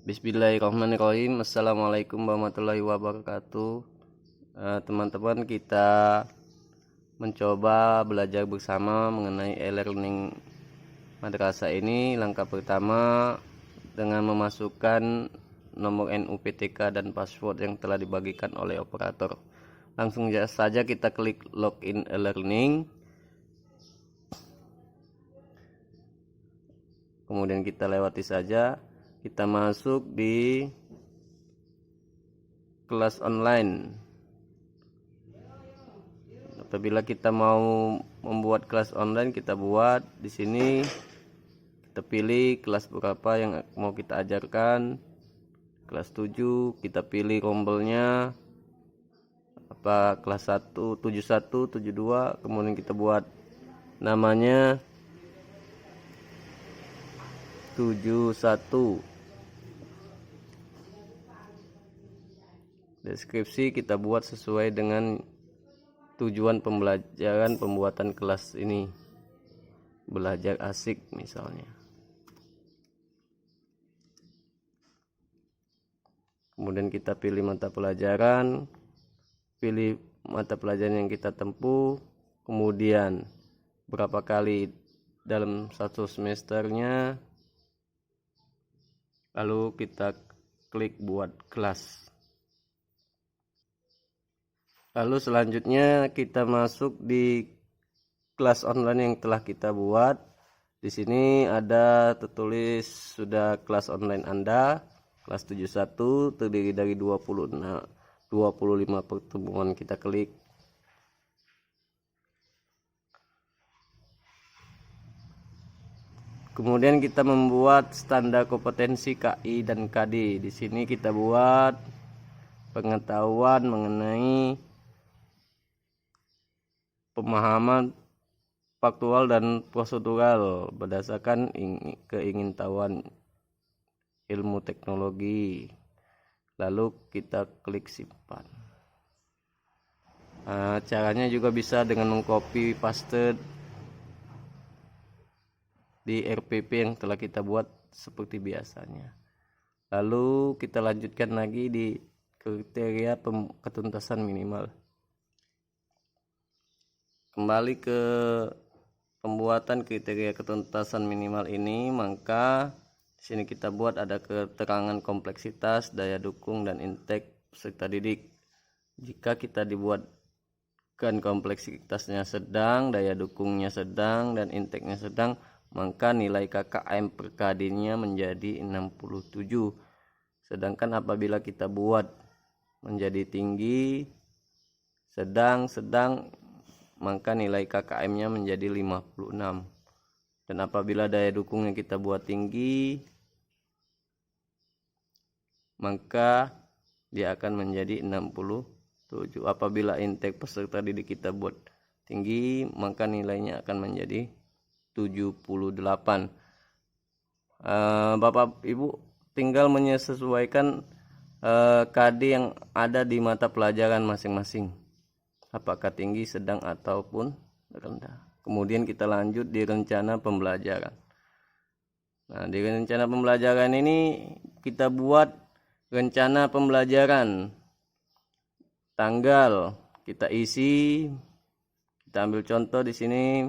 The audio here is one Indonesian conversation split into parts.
Bismillahirrahmanirrahim. Assalamualaikum warahmatullahi wabarakatuh. Teman-teman, kita mencoba belajar bersama mengenai e-learning madrasah ini. Langkah pertama dengan memasukkan nomor NUPTK dan password yang telah dibagikan oleh operator. Langsung saja kita klik login e-learning. Kemudian kita lewati saja. Kita masuk di kelas online. Apabila kita mau membuat kelas online, kita buat di sini. Kita pilih kelas berapa yang mau kita ajarkan. Kelas 7, kita pilih rombelnya apa, kelas 1, 71, 72. Kemudian kita buat namanya 71. Deskripsi kita buat sesuai dengan tujuan pembelajaran pembuatan kelas ini, belajar asik misalnya. Kemudian kita pilih mata pelajaran, pilih mata pelajaran yang kita tempuh, kemudian berapa kali dalam satu semesternya, lalu kita klik buat kelas. Lalu selanjutnya kita masuk di kelas online yang telah kita buat. Di sini ada tertulis sudah kelas online Anda, kelas 71, terdiri dari 25 pertemuan. Kita klik. Kemudian kita membuat standar kompetensi KI dan KD. Di sini kita buat pengetahuan mengenai pemahaman faktual dan prosedural berdasarkan keingintahuan ilmu teknologi. Lalu kita klik simpan. Caranya juga bisa dengan mengcopy paste di RPP yang telah kita buat seperti biasanya. Lalu kita lanjutkan lagi di kriteria ketuntasan minimal. Kembali ke pembuatan kriteria ketuntasan minimal ini, maka di sini kita buat ada keterangan kompleksitas, daya dukung dan intake peserta didik. Jika kita dibuatkan kompleksitasnya sedang, daya dukungnya sedang, dan intake-nya sedang, maka nilai KKM per KD-nya menjadi 67. Sedangkan apabila kita buat menjadi tinggi, sedang, maka nilai KKM-nya menjadi 56. Dan apabila daya dukungnya kita buat tinggi, maka dia akan menjadi 67. Apabila intake peserta didik kita buat tinggi, maka nilainya akan menjadi 78. Bapak Ibu tinggal menyesuaikan KD yang ada di mata pelajaran masing-masing, apakah tinggi, sedang, ataupun rendah. Kemudian kita lanjut di rencana pembelajaran. Nah, di rencana pembelajaran ini kita buat rencana pembelajaran. Tanggal kita isi, kita ambil contoh di sini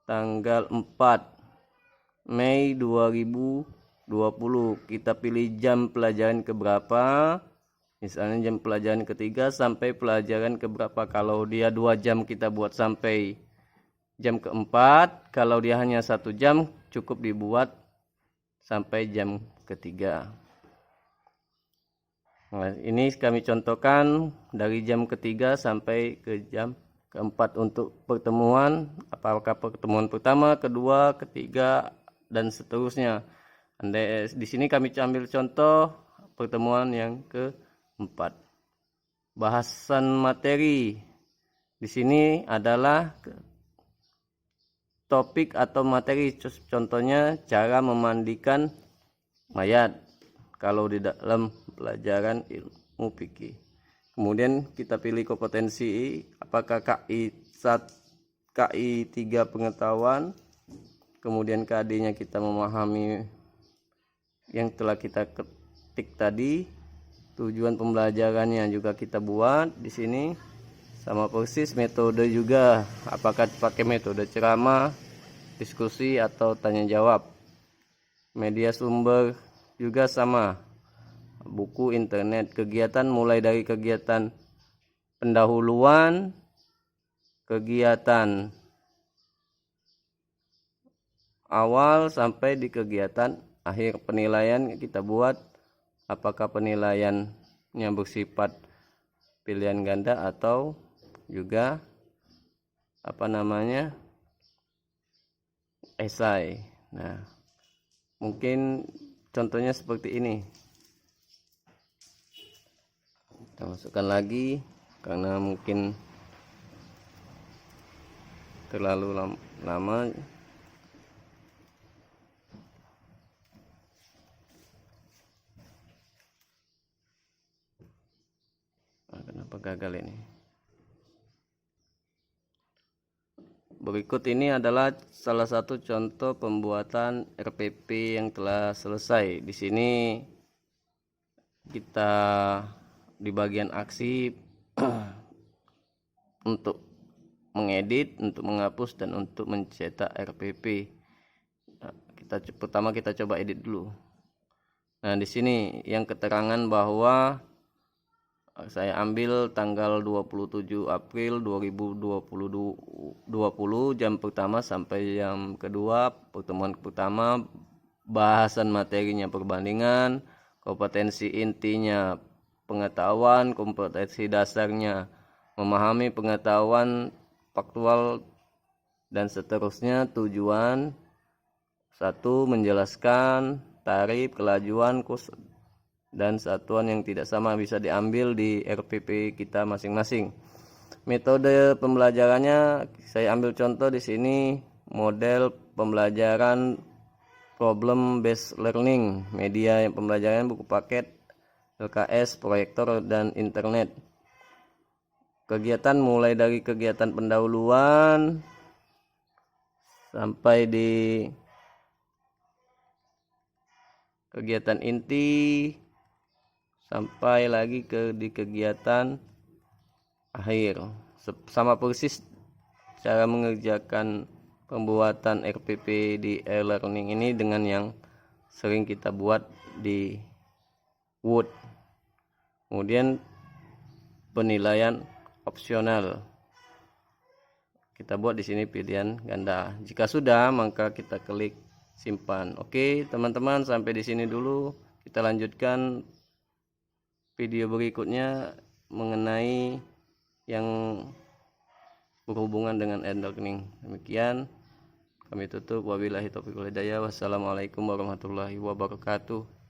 tanggal 4 Mei 2020. Kita pilih jam pelajaran keberapa. Misalnya jam pelajaran ketiga sampai pelajaran keberapa. Kalau dia 2 jam kita buat sampai jam keempat. Kalau dia hanya 1 jam cukup dibuat sampai jam ketiga. Nah, ini kami contohkan dari jam ketiga sampai ke jam keempat untuk pertemuan. Apakah pertemuan pertama, kedua, ketiga, dan seterusnya. Di sini kami ambil contoh pertemuan yang keempat. Bahasan materi di sini adalah topik atau materi. Contohnya cara memandikan mayat kalau di dalam pelajaran ilmu fikih. Kemudian kita pilih kompetensi, apakah KI 3 pengetahuan, kemudian KD-nya kita memahami yang telah kita ketik tadi, tujuan pembelajarannya juga kita buat di sini. Sama persis metode juga, apakah pakai metode ceramah, diskusi atau tanya jawab. Media sumber juga sama, buku, internet. Kegiatan mulai dari kegiatan pendahuluan, kegiatan awal sampai di kegiatan akhir. Penilaian kita buat, apakah penilaiannya bersifat pilihan ganda atau juga esai. Nah, mungkin contohnya seperti ini. Kita masukkan lagi karena mungkin terlalu lama. Kenapa gagal ini? Berikut ini adalah salah satu contoh pembuatan RPP yang telah selesai. Di sini kita di bagian aksi untuk mengedit, untuk menghapus, dan untuk mencetak RPP. Pertama kita coba edit dulu. Nah, di sini yang keterangan bahwa saya ambil tanggal 27 April 2020 jam pertama sampai jam kedua. Pertemuan pertama, bahasan materinya perbandingan, kompetensi intinya pengetahuan, kompetensi dasarnya memahami pengetahuan faktual, dan seterusnya. Tujuan 1. Menjelaskan tarif, kelajuan, kurs, dan satuan yang tidak sama bisa diambil di RPP kita masing-masing. Metode pembelajarannya saya ambil contoh di sini, model pembelajaran problem based learning. Media yang pembelajaran buku paket, LKS, proyektor, dan internet. Kegiatan mulai dari kegiatan pendahuluan sampai di kegiatan inti, sampai lagi di kegiatan akhir. Sama persis cara mengerjakan pembuatan RPP di e-learning ini dengan yang sering kita buat di Word. Kemudian penilaian opsional kita buat di sini pilihan ganda. Jika sudah, maka kita klik simpan. Oke, teman-teman, sampai di sini dulu. Kita lanjutkan video berikutnya mengenai yang berhubungan dengan e-learning. Demikian kami tutup. Wabillahi taufiq wal hidayah. Wassalamualaikum warahmatullahi wabarakatuh.